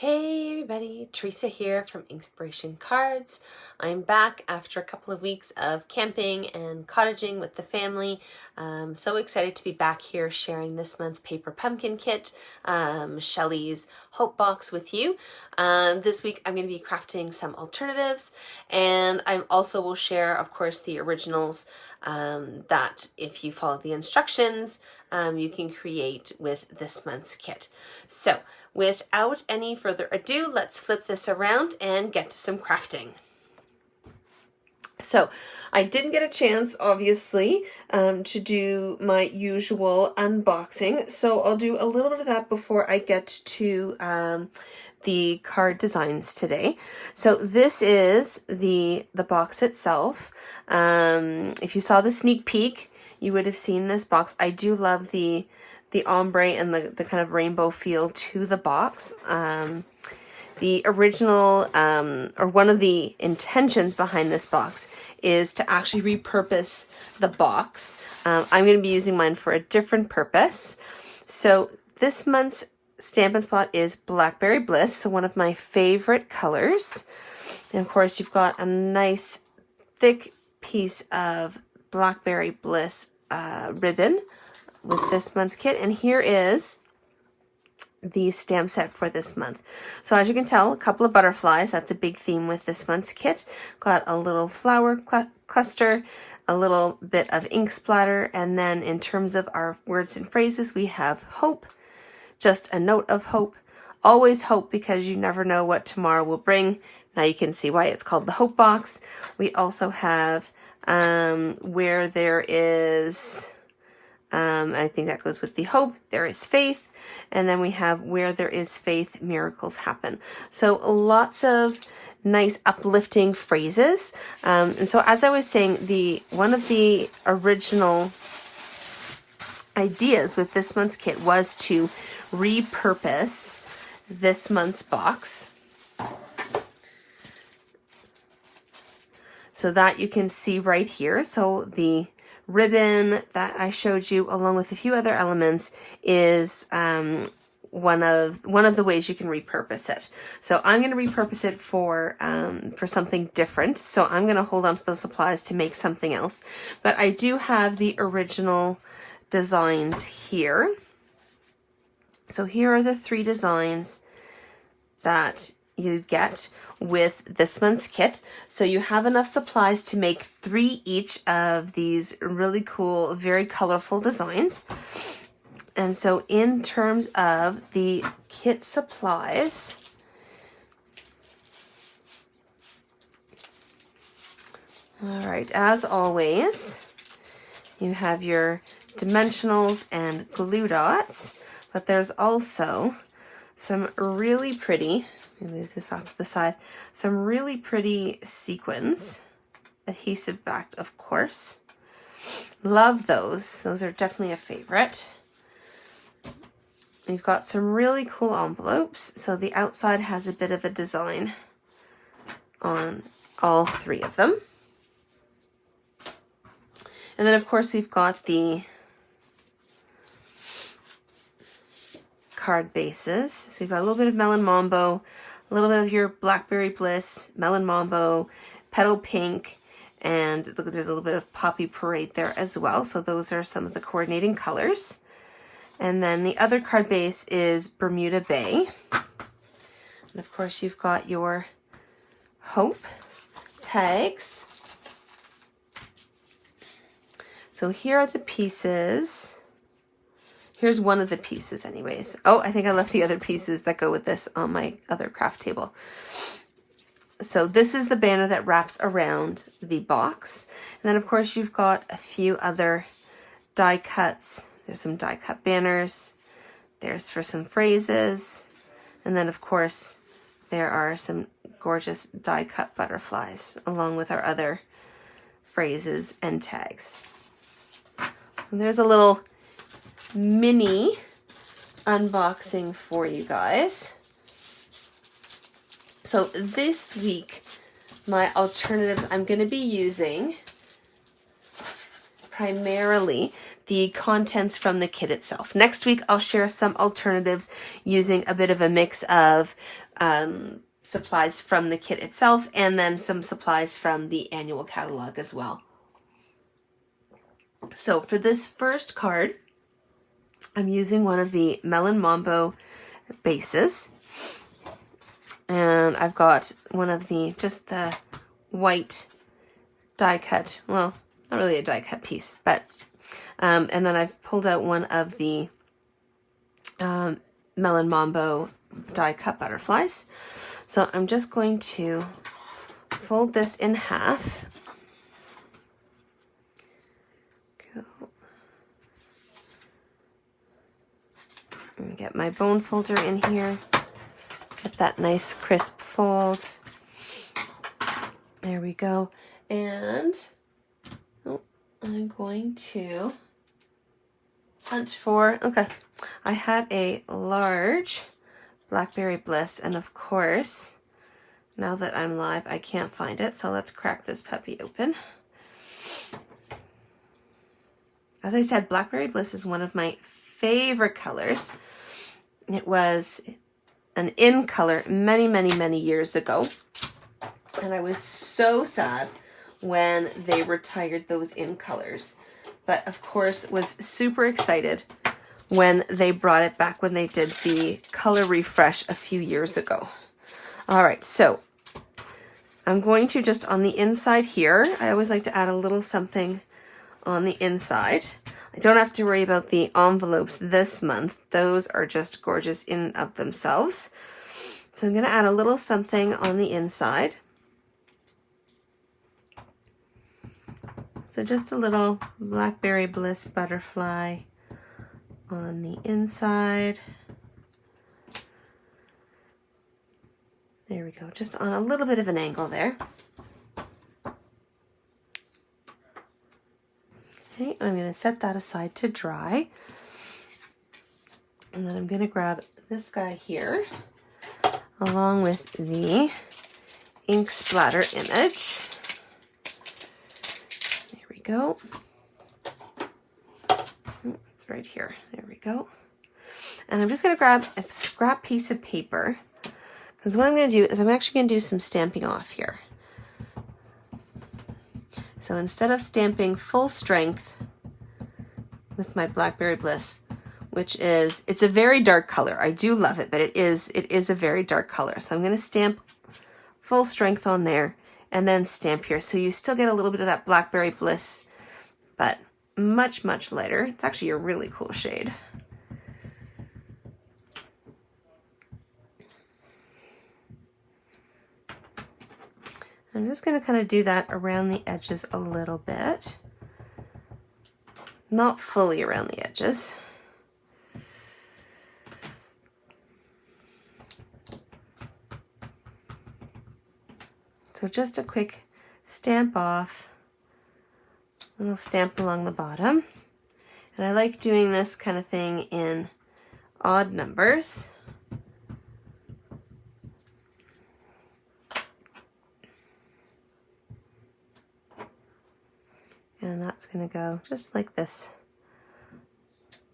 Hey everybody, Teresa here from Inspiration Cards. I'm back after a couple of weeks of camping and cottaging with the family. So excited to be back here sharing this month's paper pumpkin kit, Shelli's Hope Box with you. This week I'm going to be crafting some alternatives, and I also will share, of course, the originals that if you follow the instructions, you can create with this month's kit. So without any further ado, let's flip this around and get to some crafting. So I didn't get a chance, obviously, to do my usual unboxing, so I'll do a little bit of that before I get to the card designs today. So this is the box itself. If you saw the sneak peek, you would have seen this box. I do love the ombre and the kind of rainbow feel to the box. The original, or one of the intentions behind this box is to actually repurpose the box. I'm going to be using mine for a different purpose. So this month's Stampin' Spot is Blackberry Bliss, so one of my favorite colors. And of course you've got a nice thick piece of Blackberry Bliss ribbon with this month's kit, and here is the stamp set for this month. So as you can tell, a couple of butterflies, that's a big theme with this month's kit. Got a little flower cluster, a little bit of ink splatter, and then in terms of our words and phrases, we have hope, just a note of hope, always hope, because you never know what tomorrow will bring. Now you can see why it's called the Hope Box. We also have where there is I think that goes with the hope, there is faith. And then we have where there is faith, miracles happen. So lots of nice uplifting phrases. And so as I was saying, one of the original ideas with this month's kit was to repurpose this month's box. So that you can see right here. So the ribbon that I showed you, along with a few other elements, is one of the ways you can repurpose it. So I'm going to repurpose it for something different. So I'm going to hold on to those supplies to make something else. But I do have the original designs here. So here are the 3 designs that you get with this month's kit. So you have enough supplies to make 3 each of these really cool, very colorful designs. And so in terms of the kit supplies, all right, as always, you have your dimensionals and glue dots, but there's also some really pretty, move this off to the side, some really pretty sequins, adhesive backed, of course. Love those. Those are definitely a favorite. We've got some really cool envelopes. So the outside has a bit of a design on all 3 of them. And then of course we've got the card bases. So we've got a little bit of Melon Mambo, a little bit of your Blackberry Bliss, Melon Mambo, Petal Pink, and there's a little bit of Poppy Parade there as well. So those are some of the coordinating colors. And then the other card base is Bermuda Bay. And of course you've got your Hope tags. So here are the pieces. Here's one of the pieces anyways. Oh, I think I left the other pieces that go with this on my other craft table. So this is the banner that wraps around the box. And then of course you've got a few other die cuts. There's some die cut banners. There's for some phrases. And then of course there are some gorgeous die cut butterflies along with our other phrases and tags. And there's a little mini unboxing for you guys. So this week, my alternatives, I'm going to be using primarily the contents from the kit itself. Next week, I'll share some alternatives using a bit of a mix of supplies from the kit itself and then some supplies from the annual catalog as well. So for this first card, I'm using one of the Melon Mambo bases. And I've got one of just the white die cut, well, not really a die cut piece, but, and then I've pulled out one of the Melon Mambo die cut butterflies. So I'm just going to fold this in half. Go. And get my bone folder in here. Get that nice crisp fold. There we go. And I'm going to hunt for, okay, I had a large Blackberry Bliss, and of course, now that I'm live, I can't find it, so let's crack this puppy open. As I said, Blackberry Bliss is one of my favorite colors. It was an in color many, many, many years ago. And I was so sad when they retired those in colors. But of course, was super excited when they brought it back, when they did the color refresh a few years ago. All right, so I'm going to just on the inside here, I always like to add a little something on the inside. I don't have to worry about the envelopes this month. Those are just gorgeous in and of themselves. So I'm going to add a little something on the inside. So just a little Blackberry Bliss butterfly on the inside. There we go, just on a little bit of an angle there. Okay, I'm going to set that aside to dry. And then I'm going to grab this guy here, along with the ink splatter image. There we go. It's right here. There we go. And I'm just going to grab a scrap piece of paper, because what I'm going to do is I'm actually going to do some stamping off here. So instead of stamping full strength with my Blackberry Bliss, which is, it's a very dark color. I do love it, but it is a very dark color. So I'm going to stamp full strength on there and then stamp here. So you still get a little bit of that Blackberry Bliss, but much, much lighter. It's actually a really cool shade. I'm just going to kind of do that around the edges a little bit. Not fully around the edges. So just a quick stamp off, little stamp along the bottom. And I like doing this kind of thing in odd numbers. And that's going to go just like this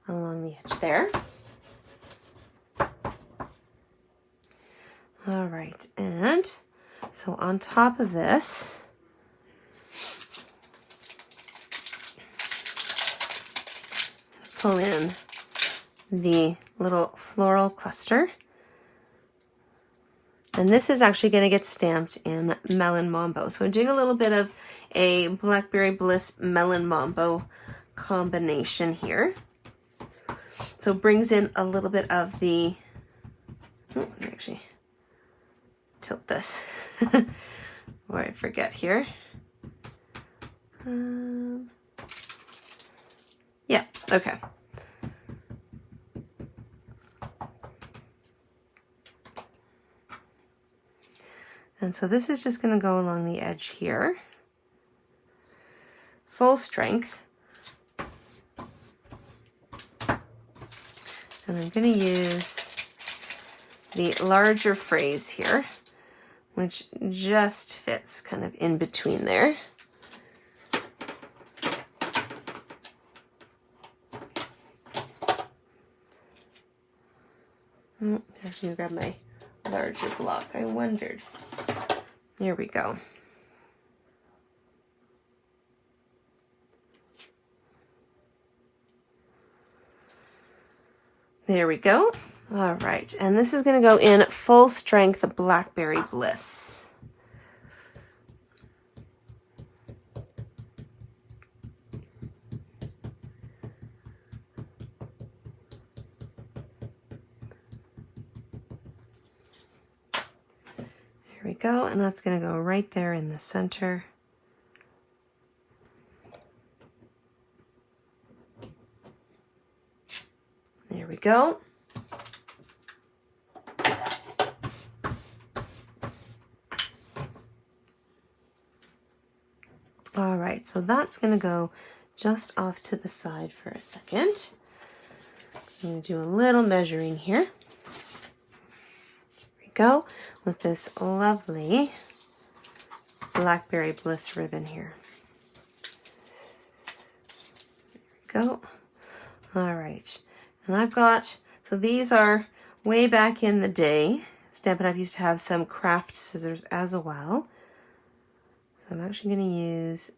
along the edge there. All right, and so on top of this, pull in the little floral cluster. And this is actually going to get stamped in Melon Mambo. So I'm doing a little bit of a Blackberry Bliss Melon Mambo combination here. So it brings in a little bit of the, let me actually tilt this before I forget here. Yeah, okay. And so this is just going to go along the edge here. Full strength. And I'm going to use the larger phrase here, which just fits kind of in between there. Oh, I have to grab my larger block. I wondered. There we go. There we go. All right, and this is going to go in Full Strength Blackberry Bliss. There we go, and that's going to go right there in the center. There we go. All right, so that's going to go just off to the side for a second. I'm going to do a little measuring here. There we go, with this lovely Blackberry Bliss ribbon here. There we go. All right, and I've got, so these are way back in the day. Stampin' Up! Used to have some craft scissors as well. So I'm actually going to use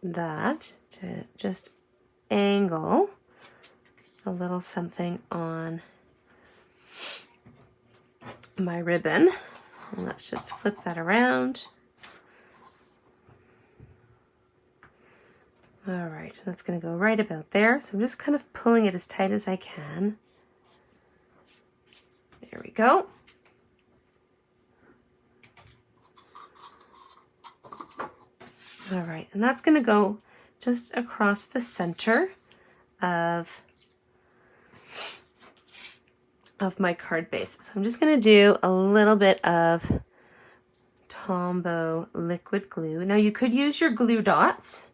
that to just angle a little something on my ribbon. And let's just flip that around. All right, that's going to go right about there. So I'm just kind of pulling it as tight as I can. There we go. All right, and that's going to go just across the center of my card base. So I'm just going to do a little bit of Tombow liquid glue. Now you could use your glue dots.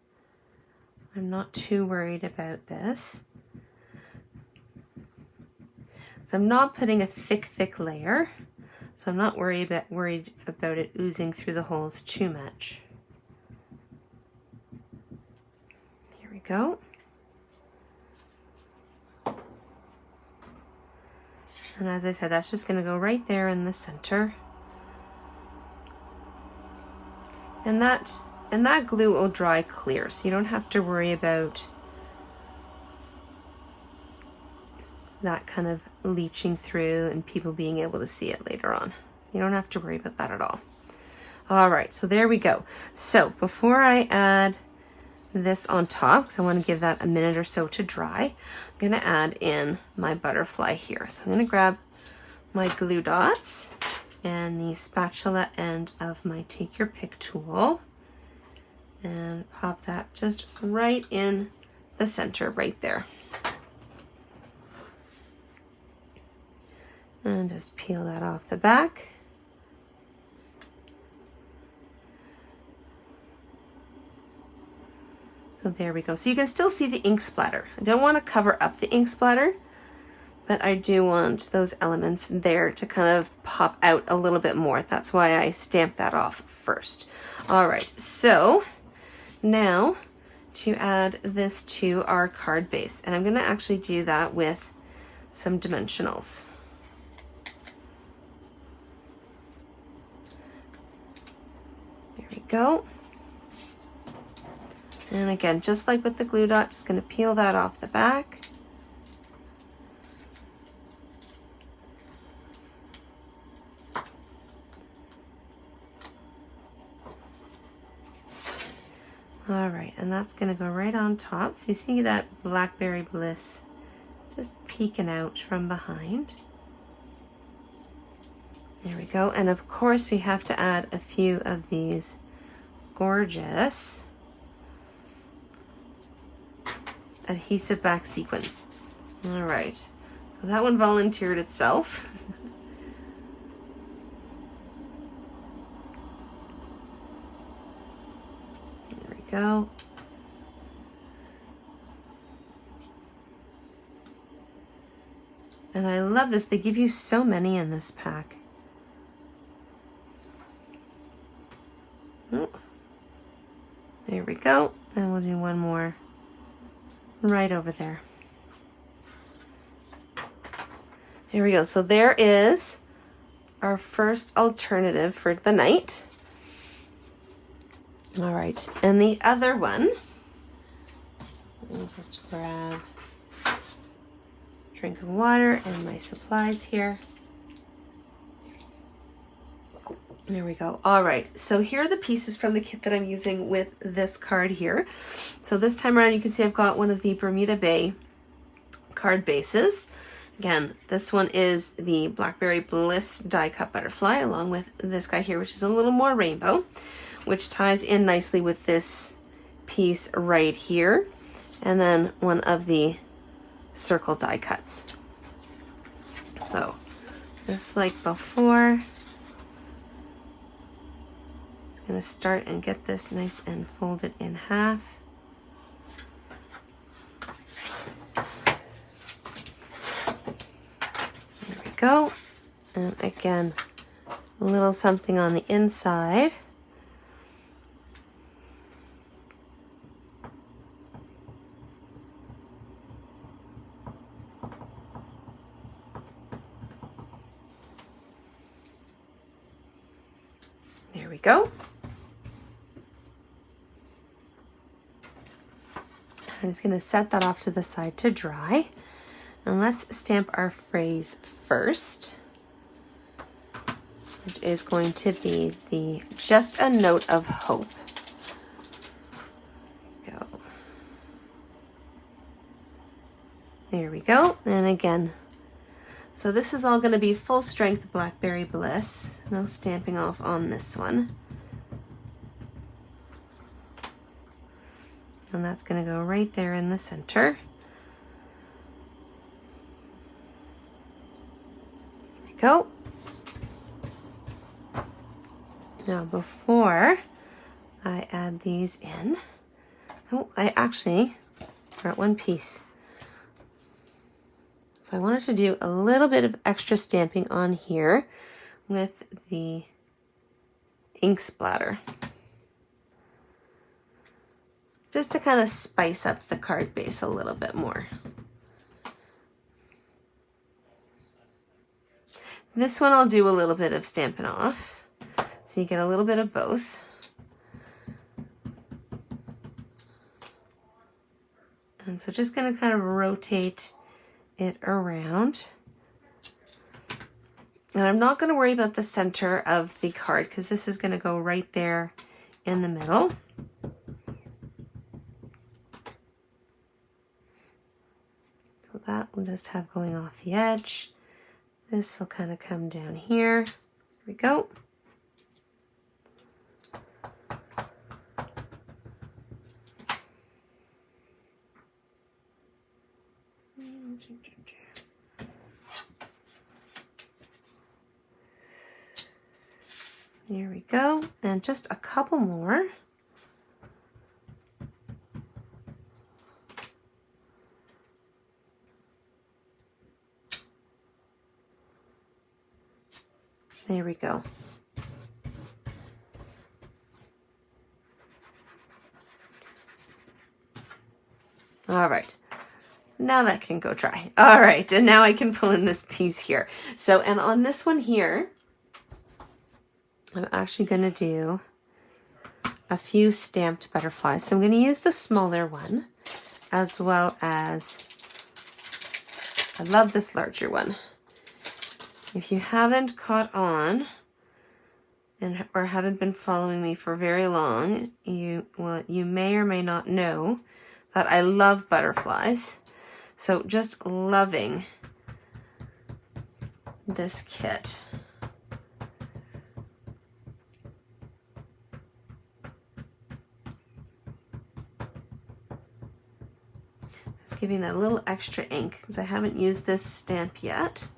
I'm not too worried about this. So I'm not putting a thick layer. So I'm not worried about it oozing through the holes too much. Here we go. And as I said, that's just going to go right there in the center. And that glue will dry clear, so you don't have to worry about that kind of leaching through and people being able to see it later on. So you don't have to worry about that at all. All right, so there we go. So before I add this on top, because I want to give that a minute or so to dry, I'm going to add in my butterfly here. So I'm going to grab my glue dots and the spatula end of my Take Your Pick tool and pop that just right in the center right there. And just peel that off the back. So there we go. So you can still see the ink splatter. I don't want to cover up the ink splatter, but I do want those elements there to kind of pop out a little bit more. That's why I stamped that off first. All right, so now to add this to our card base, and I'm going to actually do that with some dimensionals. There we go. And again, just like with the glue dot, just going to peel that off the back. All right, and that's going to go right on top. So you see that Blackberry Bliss just peeking out from behind. There we go. And of course, we have to add a few of these gorgeous adhesive back sequins. All right, so that one volunteered itself. There we go. And I love this. They give you so many in this pack. Oh. There we go. And we'll do one more right over there. There we go. So there is our first alternative for the night. All right, and the other one, let me just grab a drink of water and my supplies here. There we go. All right, so here are the pieces from the kit that I'm using with this card here. So this time around, you can see I've got one of the Bermuda Bay card bases. Again, this one is the Blackberry Bliss die cut butterfly, along with this guy here, which is a little more rainbow, which ties in nicely with this piece right here. And then one of the circle die cuts. So just like before, it's going to start and get this nice and folded in half. Go, and again, a little something on the inside. There we go. I'm just going to set that off to the side to dry. And let's stamp our phrase first, which is going to be the just a note of hope. Go. There we go. And again, so this is all going to be full strength Blackberry Bliss. No stamping off on this one. And that's going to go right there in the center. Go. Now before I add these in, oh, I actually forgot one piece. So I wanted to do a little bit of extra stamping on here with the ink splatter, just to kind of spice up the card base a little bit more. This one I'll do a little bit of Stampin' Off, so you get a little bit of both. And so just going to kind of rotate it around. And I'm not going to worry about the center of the card because this is going to go right there in the middle. So that we'll just have going off the edge. This will kind of come down here. There we go. There we go. And just a couple more. There we go. All right. Now that can go dry. All right. And now I can pull in this piece here. So, and on this one here, I'm actually going to do a few stamped butterflies. So I'm going to use the smaller one as well as, I love this larger one. If you haven't caught on or haven't been following me for very long, you may or may not know that I love butterflies. So just loving this kit. Just giving that little extra ink because I haven't used this stamp yet.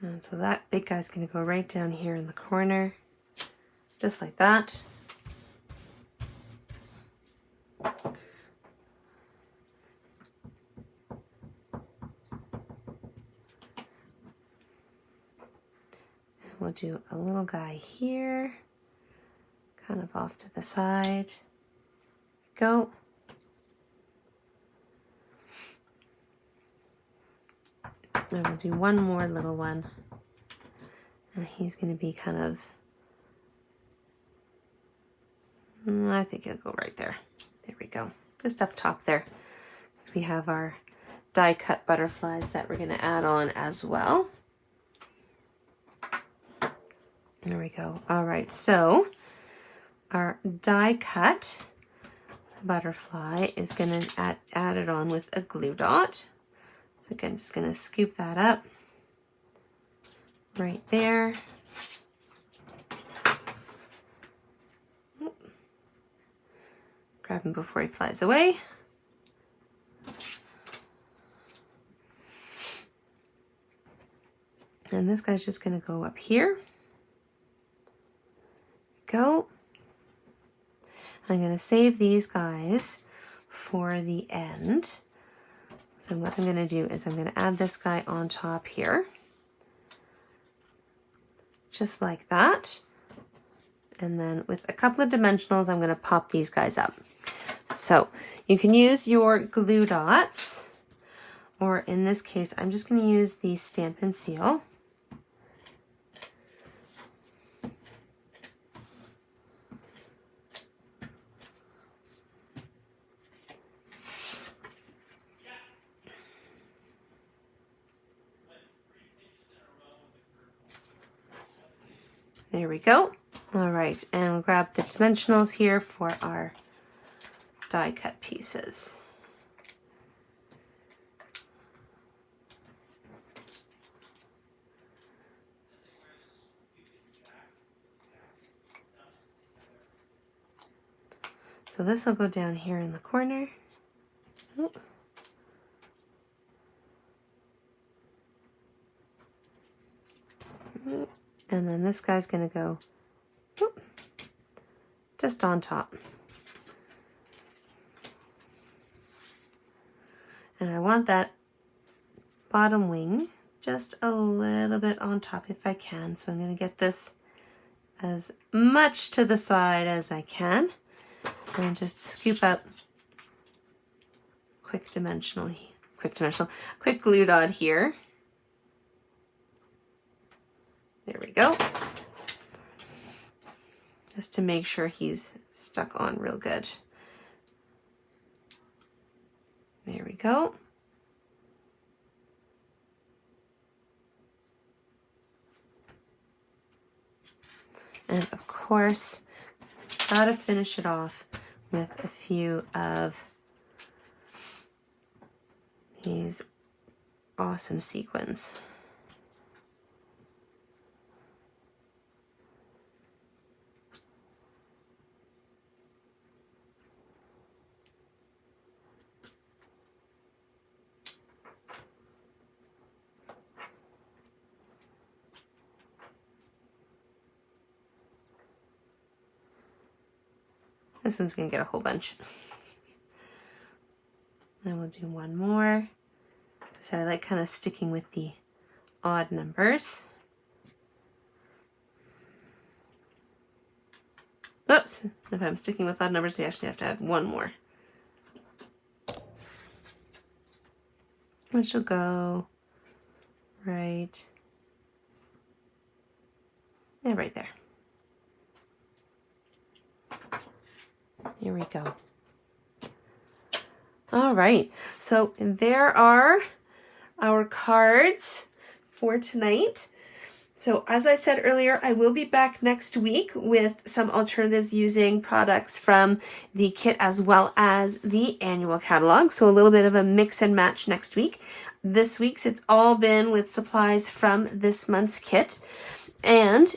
And so that big guy's going to go right down here in the corner, just like that. And we'll do a little guy here, kind of off to the side. Go. I'm going to do one more little one. And he's going to be kind of, I think he'll go right there. There we go. Just up top there. So we have our die cut butterflies that we're going to add on as well. There we go. All right, so our die cut butterfly is going to add it on with a glue dot. So again, just going to scoop that up right there. Grab him before he flies away. And this guy's just going to go up here. Go. I'm going to save these guys for the end. So what I'm going to do is I'm going to add this guy on top here. Just like that. And then with a couple of dimensionals, I'm going to pop these guys up. So you can use your glue dots, or in this case, I'm just going to use the Stamp and Seal. There we go. All right, and we'll grab the dimensionals here for our die cut pieces. So this will go down here in the corner. Oh. And then this guy's going to go just on top. And I want that bottom wing just a little bit on top if I can. So I'm going to get this as much to the side as I can. And just scoop up quick glue dot here. There we go. Just to make sure he's stuck on real good. There we go. And of course, gotta finish it off with a few of these awesome sequins. This one's going to get a whole bunch. And we'll do one more. So I like kind of sticking with the odd numbers. Oops, if I'm sticking with odd numbers, we actually have to add one more. Which will go right there. Here we go. All right, so there are our cards for tonight. So as I said earlier, I will be back next week with some alternatives using products from the kit as well as the annual catalog. So a little bit of a mix and match next week. This week's, it's all been with supplies from this month's kit. And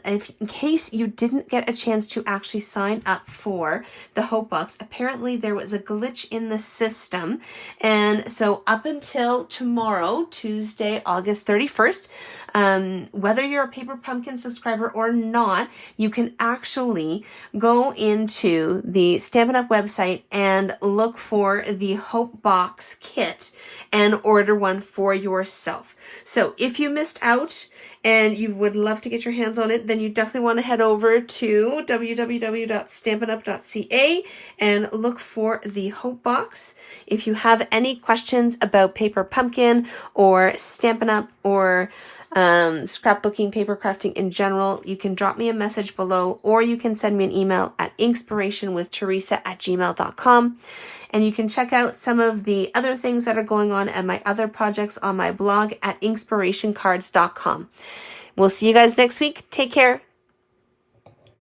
in case you didn't get a chance to actually sign up for the Hope Box, apparently there was a glitch in the system. And so up until tomorrow, Tuesday, August 31st, whether you're a Paper Pumpkin subscriber or not, you can actually go into the Stampin' Up! Website and look for the Hope Box kit and order one for yourself. So if you missed out and you would love to get your hands on it, then you definitely want to head over to www.stampinup.ca and look for the Hope Box. If you have any questions about Paper Pumpkin or Stampin' Up! Or scrapbooking, paper crafting in general, you can drop me a message below, or you can send me an email at inspirationwiththeresa@gmail.com. And you can check out some of the other things that are going on and my other projects on my blog at inspirationcards.com. We'll see you guys next week. Take care.